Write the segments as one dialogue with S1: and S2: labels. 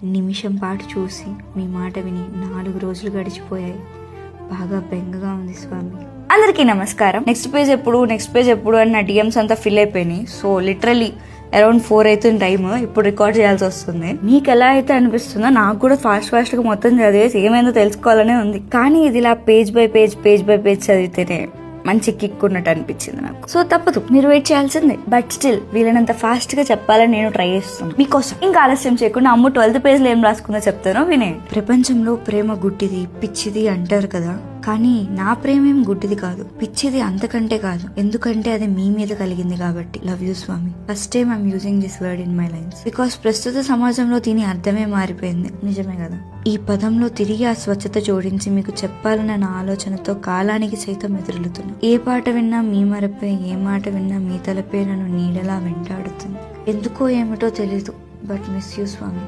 S1: నిమిషం పాటు చూసి మీ మాట విని 4 రోజులు గడిచిపోయాయి. బాగా బెంగగా ఉంది స్వామి. అందరికీ నమస్కారం. నెక్స్ట్ పేజ్ ఎప్పుడు అని నా డిఎమ్స్ అంతా ఫిల్ అయిపోయినాయి. సో లిటరలీ అరౌండ్ 4 అవుతుంది టైమ్. ఇప్పుడు రికార్డ్ చేయాల్సి వస్తుంది. మీకు ఎలా అయితే అనిపిస్తుందో నాకు కూడా ఫాస్ట్ గా మొత్తం చదివేసి ఏమైందో తెలుసుకోవాలనే ఉంది. కానీ ఇది ఇలా పేజ్ బై పేజ్ చదివితేనే మంచి కిక్ ఉన్నట్టు అనిపించింది నాకు. సో తప్పదు, మీరు వెయిట్ చేయాల్సిందే. బట్ స్టిల్ వీళ్ళనంత ఫాస్ట్ గా చెప్పాలని నేను ట్రై చేస్తున్నాను మీకోసం. ఇంకా ఆలస్యం చేయకుండా అమ్ము 12th పేజ్ లో ఏం రాసుకుందో చెప్తానో వినేయండి. ప్రపంచంలో ప్రేమ గుడ్డిది, పిచ్చిది అంటారు కదా, కానీ నా ప్రేమ ఏం గుడ్డిది కాదు, పిచ్చిది అంతకంటే కాదు. ఎందుకంటే అది మీ మీద కలిగింది కాబట్టి. Love you Swami. First time I'm using this word in my lines because ప్రస్తుత సమాజంలో దీని అర్థమే మారిపోయింది. నిజమే కదా. ఈ పదంలో తిరిగి ఆ స్వచ్ఛత జోడించి మీకు చెప్పాలన్న నా ఆలోచనతో కాలానికి సైతం ఎదురులుతున్నా. ఏ పాట విన్నా మీ మరపే, ఏ మాట విన్నా మీ తలపే నన్ను నీడలా వెంటాడుతుంది. ఎందుకో ఏమిటో తెలీదు, but miss you Swami.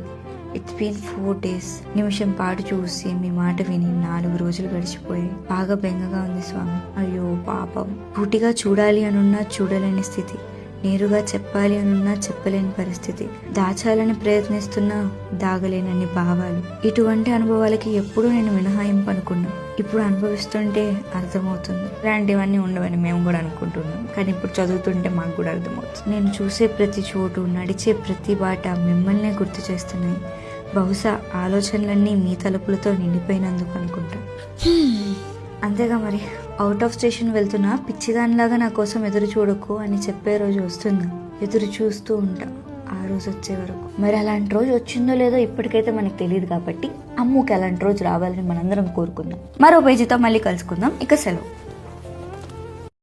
S1: It's been 4 days. నిమిషం పాటు చూసి మీ మాట విని 4 రోజులు గడిచిపోయి బాగా బెంగగా ఉంది స్వామి. అయ్యో పాపం. పూర్తిగా చూడాలి అనున్నా చూడలేని స్థితి, నేరుగా చెప్పాలి అనున్నా చెప్పలేని పరిస్థితి, దాచాలని ప్రయత్నిస్తున్నా దాగలేనన్ని భావాలు. ఇటువంటి అనుభవాలకి ఎప్పుడూ నేను మినహాయింపు అనుకున్నా. ఇప్పుడు అనుభవిస్తుంటే అర్థమవుతుంది ఇలాంటివన్నీ ఉండవని మేము కూడా అనుకుంటున్నాం. కానీ ఇప్పుడు చదువుతుంటే మాకు కూడా అర్థమవుతుంది. నేను చూసే ప్రతి చోటు, నడిచే ప్రతి బాట మిమ్మల్నే గుర్తు చేస్తున్నాయి. బహుశా ఆలోచనలన్నీ మీ తలుపులతో నిండిపోయినందుకు అనుకుంటా. అంతేగా మరి. అవుట్ ఆఫ్ స్టేషన్ వెళ్తున్నా పిచ్చిదానిలాగా నా కోసం ఎదురు చూడకు అని చెప్పే రోజు వస్తుందా? ఎదురు చూస్తూ ఉంటా ఆ రోజు వచ్చే వరకు. మరి అలాంటి రోజు వచ్చిందో లేదో ఇప్పటికైతే మనకు తెలియదు కాబట్టి అమ్ముకి అలాంటి రోజు రావాలని మనందరం కోరుకుందాం. మరో పేజీతో మళ్ళీ కలుసుకుందాం. ఇక సెలవు.